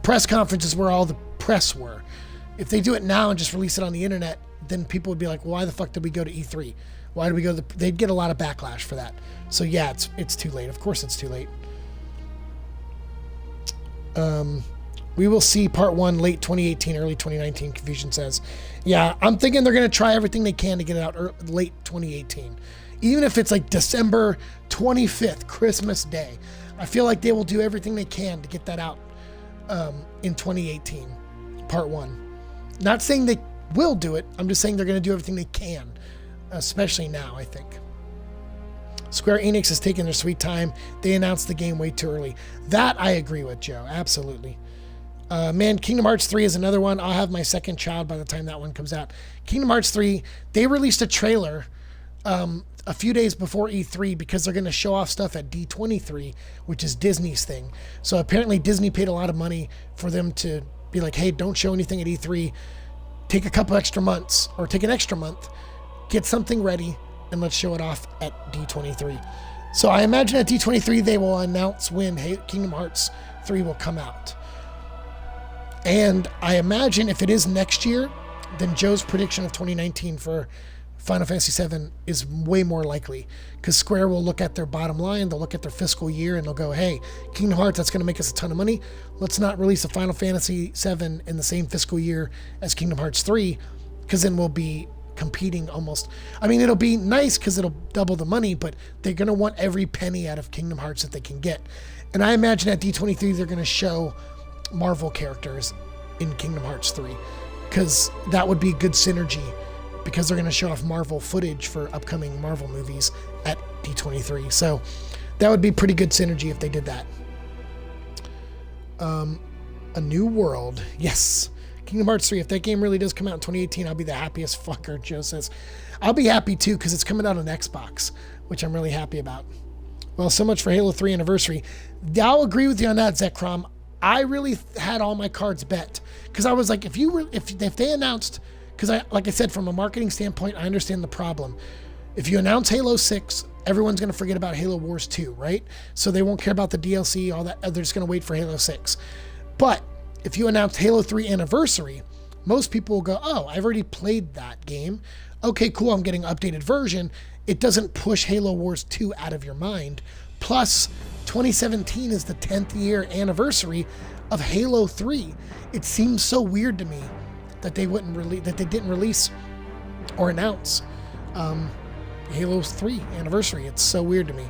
press conference is where all the press were. If they do it now and just release it on the internet, then people would be like, why the fuck did we go to E3? Why did we go to they'd get a lot of backlash for that. So yeah, it's too late. Of course it's too late. We will see part 1 late 2018, early 2019, Confusion says. Yeah, I'm thinking they're going to try everything they can to get it out late 2018. Even if it's like December 25th, Christmas Day. I feel like they will do everything they can to get that out in 2018, part 1. Not saying they will do it. I'm just saying they're going to do everything they can, especially now, I think. Square Enix is taking their sweet time. They announced the game way too early. That I agree with, Joe. Absolutely. Man, Kingdom Hearts 3 is another one. I'll have my second child by the time that one comes out. Kingdom Hearts 3, they released a trailer a few days before E3 because they're going to show off stuff at D23, which is Disney's thing. So apparently Disney paid a lot of money for them to be like, hey, don't show anything at E3. Take a couple extra months or take an extra month, get something ready, and let's show it off at D23. So I imagine at D23 they will announce when Kingdom Hearts 3 will come out. And I imagine if it is next year, then Joe's prediction of 2019 for Final Fantasy VII is way more likely because Square will look at their bottom line, they'll look at their fiscal year, and they'll go, hey, Kingdom Hearts, that's going to make us a ton of money. Let's not release a Final Fantasy VII in the same fiscal year as Kingdom Hearts 3 because then we'll be competing almost. I mean, it'll be nice because it'll double the money, but they're going to want every penny out of Kingdom Hearts that they can get. And I imagine at D23 they're going to show Marvel characters in Kingdom Hearts 3 because that would be good synergy because they're going to show off Marvel footage for upcoming Marvel movies at D23. So that would be pretty good synergy if they did that. A New World. Yes. Kingdom Hearts 3. If that game really does come out in 2018, I'll be the happiest fucker, Joe says. I'll be happy too because it's coming out on Xbox, which I'm really happy about. Well, so much for Halo 3 Anniversary. I'll agree with you on that, Zekrom. I really had all my cards bet because I was like, if they announced, because like I said, from a marketing standpoint, I understand the problem. If you announce Halo 6, everyone's going to forget about Halo Wars 2, right? So they won't care about the DLC, all that. They're just going to wait for Halo 6. But if you announce Halo 3 Anniversary, most people will go, oh, I've already played that game. Okay, cool, I'm getting an updated version. It doesn't push Halo Wars 2 out of your mind. Plus, 2017 is the 10th year anniversary of Halo 3. It seems so weird to me that they didn't release or announce Halo 3 anniversary. It's so weird to me.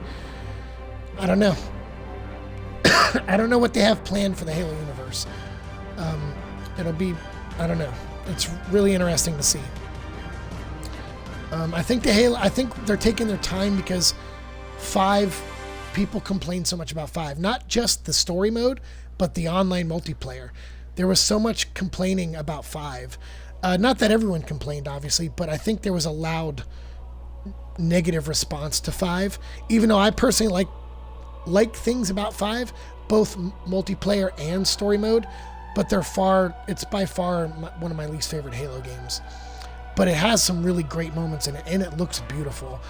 I don't know. I don't know what they have planned for the Halo universe. It'll be, I don't know. It's really interesting to see. I think they're taking their time because 5 people complain so much about 5. Not just the story mode, but the online multiplayer. There was so much complaining about 5. Not that everyone complained, obviously, but I think there was a loud negative response to 5. Even though I personally like things about 5, both multiplayer and story mode, but it's by far one of my least favorite Halo games. But it has some really great moments in it, and it looks beautiful.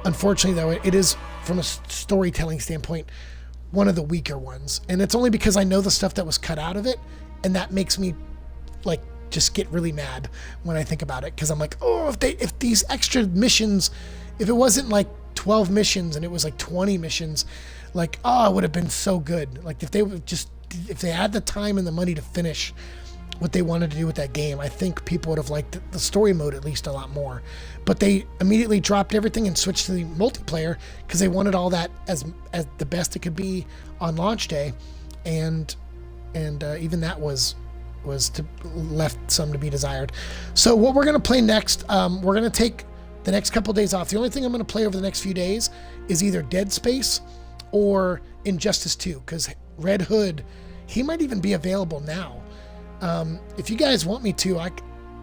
Unfortunately, though, it is, from a storytelling standpoint, one of the weaker ones. And it's only because I know the stuff that was cut out of it, and that makes me, like, just get really mad when I think about it. Because I'm like, oh, if these extra missions, if it wasn't like 12 missions and it was like 20 missions, like, oh, it would have been so good. Like, if they had the time and the money to finish what they wanted to do with that game, I think people would have liked the story mode at least a lot more. But they immediately dropped everything and switched to the multiplayer because they wanted all that as the best it could be on launch day, and even that was left some to be desired. So what we're gonna play next, we're gonna take the next couple days off. The only thing I'm gonna play over the next few days is either Dead Space or Injustice 2, because Red Hood, he might even be available now. If you guys want me to,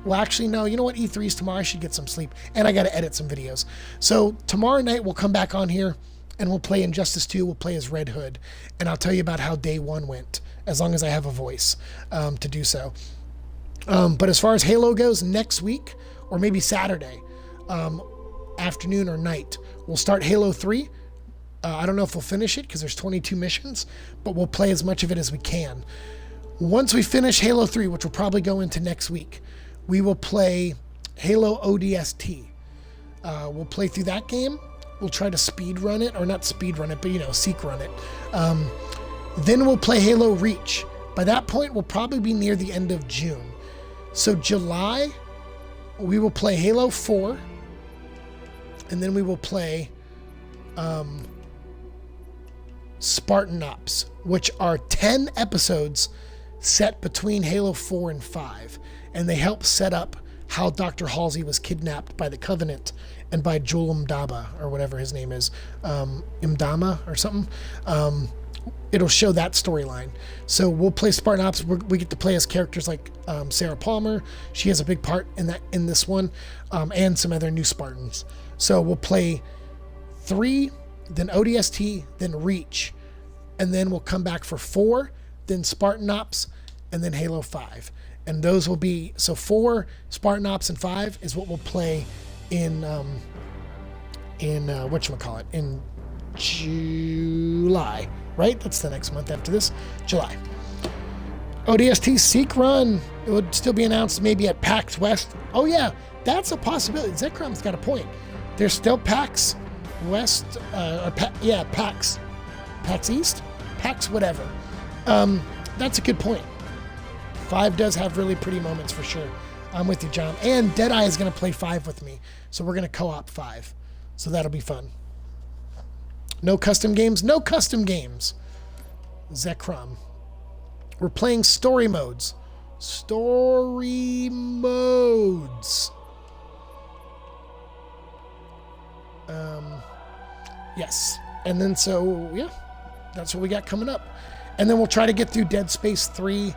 well, actually, no, you know what? E3's tomorrow. I should get some sleep, and I got to edit some videos. So tomorrow night, we'll come back on here, and we'll play Injustice 2. We'll play as Red Hood, and I'll tell you about how day 1 went, as long as I have a voice to do so. But as far as Halo goes, next week, or maybe Saturday, afternoon or night, we'll start Halo 3. I don't know if we'll finish it because there's 22 missions, but we'll play as much of it as we can. Once we finish Halo 3, which will probably go into next week, we will play Halo ODST. We'll play through that game. We'll try to speed run it, or not speed run it, but seek run it. Then we'll play Halo Reach. By that point, we'll probably be near the end of June. So July, we will play Halo 4, and then we will play Spartan Ops, which are 10 episodes set between Halo 4 and 5, and they help set up how Dr. Halsey was kidnapped by the Covenant and by Joel Mdaba, or whatever his name is, Imdama or something. It'll show that storyline. So we'll play Spartan Ops. We get to play as characters like Sarah Palmer. She has a big part in this one, and some other new Spartans. So we'll play 3, then ODST, then Reach, and then we'll come back for 4, then Spartan Ops, and then Halo 5. And those will be, so 4, Spartan Ops, and 5 is what we'll play in whatchamacallit, in July, right? That's the next month after this, July. ODST Seek Run, it would still be announced maybe at PAX West. Oh yeah, that's a possibility. Zekrom's got a point. There's still PAX West, PAX East, PAX whatever. That's a good point. 5 does have really pretty moments for sure. I'm with you, John. And Deadeye is going to play 5 with me, so we're going to co-op 5. So that'll be fun. No custom games? No custom games. Zekrom. We're playing story modes. Story modes. Yes. And then so, yeah, that's what we got coming up. And then we'll try to get through Dead Space 3.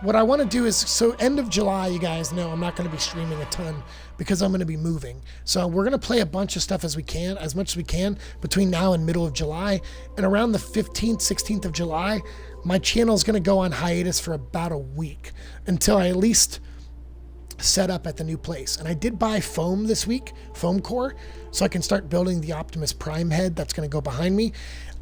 What I want to do is, so end of July, you guys know I'm not going to be streaming a ton because I'm going to be moving. So we're going to play a bunch of stuff as much as we can between now and middle of July. And around the 15th, 16th of July, my channel is going to go on hiatus for about a week until I at least set up at the new place. And I did buy foam this week, foam core, so I can start building the Optimus Prime head that's going to go behind me.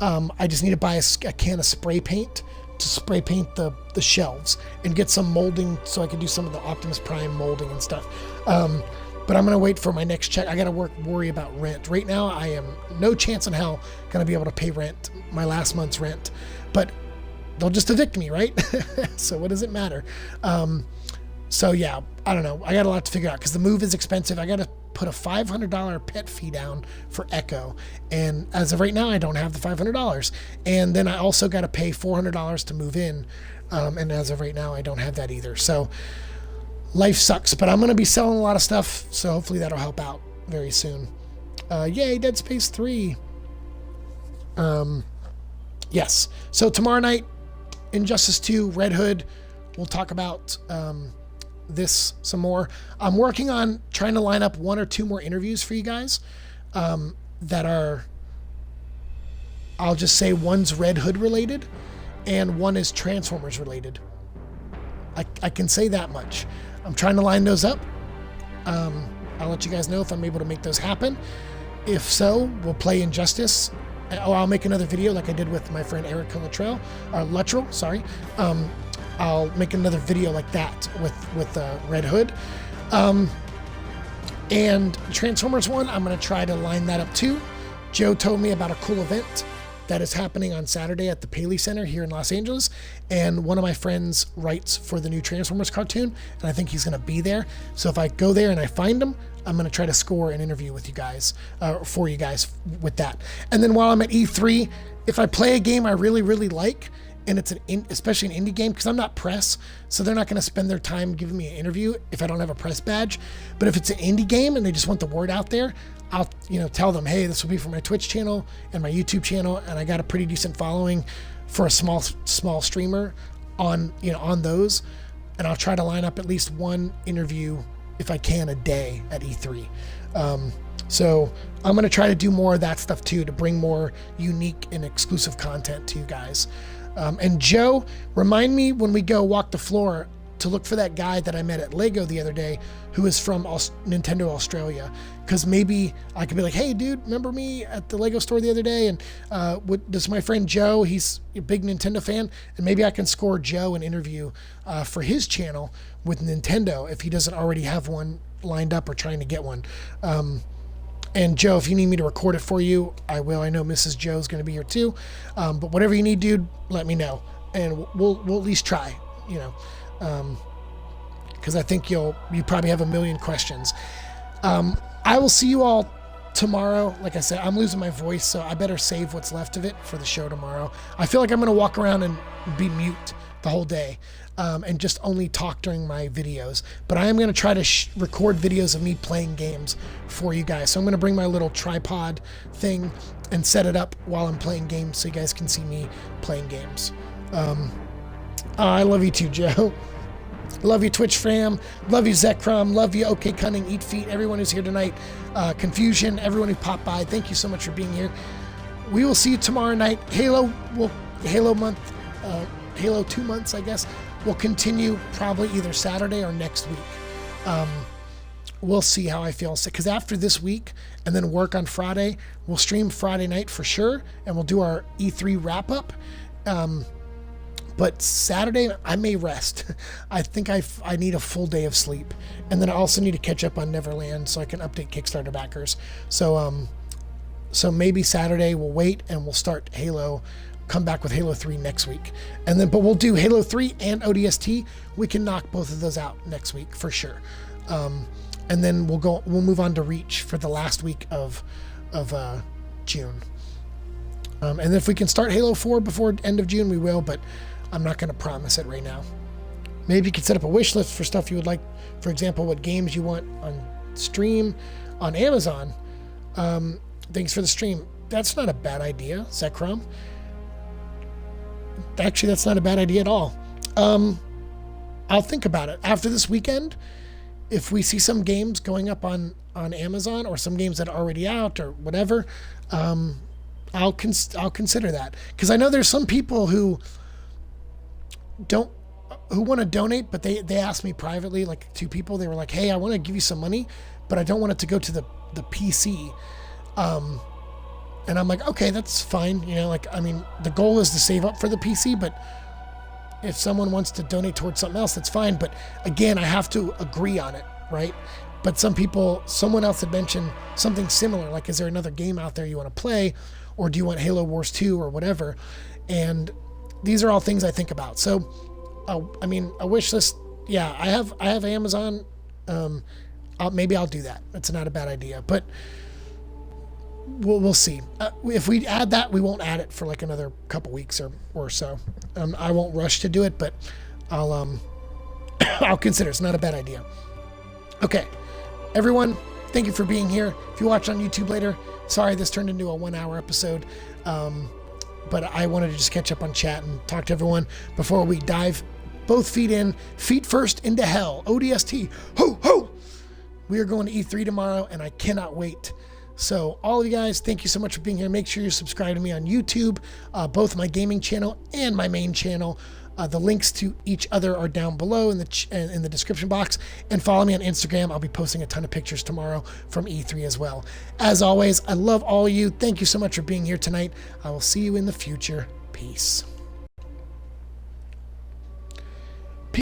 I just need to buy a can of spray paint to spray paint the shelves and get some molding so I can do some of the Optimus Prime molding and stuff. But I'm going to wait for my next check. I got to worry about rent. Right now, I am no chance in hell going to be able to pay rent, my last month's rent. But they'll just evict me, right? So what does it matter? So yeah, I don't know. I got a lot to figure out because the move is expensive. I got to put a $500 pet fee down for Echo. And as of right now, I don't have the $500. And then I also got to pay $400 to move in. And as of right now, I don't have that either. So life sucks, but I'm going to be selling a lot of stuff. So hopefully that'll help out very soon. Yay, Dead Space 3. Yes. So tomorrow night, Injustice 2, Red Hood. We'll talk about this some more. I'm working on trying to line up 1 or 2 more interviews for you guys that are, I'll just say one's Red Hood related and one is Transformers related. I can say that much. I'm trying to line those up. I'll let you guys know if I'm able to make those happen. If so, we'll play Injustice. I'll make another video like I did with my friend Erica Luttrell, sorry. I'll make another video like that with Red Hood. And Transformers one, I'm going to try to line that up too. Joe told me about a cool event that is happening on Saturday at the Paley Center here in Los Angeles. And one of my friends writes for the new Transformers cartoon, and I think he's going to be there. So if I go there and I find him, I'm going to try to score an interview with you guys, for you guys with that. And then while I'm at E3, if I play a game I really, really like, and it's especially an indie game, because I'm not press, so they're not going to spend their time giving me an interview if I don't have a press badge. But if it's an indie game and they just want the word out there, I'll tell them, hey, this will be for my Twitch channel and my YouTube channel, and I got a pretty decent following for a small streamer on those, and I'll try to line up at least one interview if I can a day at E3. So I'm going to try to do more of that stuff too, to bring more unique and exclusive content to you guys. And Joe, remind me when we go walk the floor to look for that guy that I met at Lego the other day who is from Nintendo Australia, because maybe I could be like, hey dude, remember me at the Lego store the other day? And does my friend Joe, he's a big Nintendo fan, and maybe I can score Joe an interview for his channel with Nintendo if he doesn't already have one lined up or trying to get one. And Joe, if you need me to record it for you, I will. I know Mrs. Joe's going to be here too. But whatever you need, dude, let me know, and we'll at least try. Because I think you probably have a million questions. I will see you all tomorrow. Like I said, I'm losing my voice, so I better save what's left of it for the show tomorrow. I feel like I'm going to walk around and be mute the whole day, and just only talk during my videos. But I am going to try to record videos of me playing games for you guys. So I'm going to bring my little tripod thing and set it up while I'm playing games so you guys can see me playing games. I love you too, Joe. Love you, Twitch fam. Love you, Zekrom. Love you, OK Cunning, Eat Feet. Everyone who's here tonight. Confusion. Everyone who popped by. Thank you so much for being here. We will see you tomorrow night. Halo 2 months, I guess, will continue probably either Saturday or next week. We'll see how I feel. Because after this week and then work on Friday, we'll stream Friday night for sure, and we'll do our E3 wrap up. But Saturday, I may rest. I think I need a full day of sleep. And then I also need to catch up on Neverland so I can update Kickstarter backers. So maybe Saturday we'll wait and we'll start Halo, come back with Halo 3 next week. But we'll do Halo 3 and ODST. We can knock both of those out next week for sure. And then we'll move on to Reach for the last week of June. And then if we can start Halo 4 before end of June, we will, but I'm not going to promise it right now. Maybe you could set up a wish list for stuff you would like. For example, what games you want on stream on Amazon. Thanks for the stream. That's not a bad idea, Zekrom. Actually, that's not a bad idea at all. I'll think about it. After this weekend, if we see some games going up on Amazon or some games that are already out or whatever, I'll consider that. Because I know there's some people who want to donate, but they asked me privately, like 2 people. They were like, hey, I want to give you some money, but I don't want it to go to the PC. And I'm like, okay, that's fine. The goal is to save up for the PC, but if someone wants to donate towards something else, that's fine. But again, I have to agree on it, right? But someone else had mentioned something similar, like, is there another game out there you want to play, or do you want Halo Wars 2 or whatever? And these are all things I think about. So, a wish list. Yeah, I have Amazon. maybe I'll do that. That's not a bad idea, but we'll see. If we add that, we won't add it for like another couple weeks or so. I won't rush to do it, but I'll I'll consider. It's not a bad idea. Okay, everyone, thank you for being here. If you watch on YouTube later, sorry this turned into a 1-hour episode, but I wanted to just catch up on chat and talk to everyone before we dive both feet first into hell. ODST, ho ho! We are going to E3 tomorrow, and I cannot wait. So all of you guys, thank you so much for being here. Make sure you subscribe to me on YouTube, both my gaming channel and my main channel. The links to each other are down below in the description box. And follow me on Instagram. I'll be posting a ton of pictures tomorrow from E3 as well. As always, I love all of you. Thank you so much for being here tonight. I will see you in the future. Peace.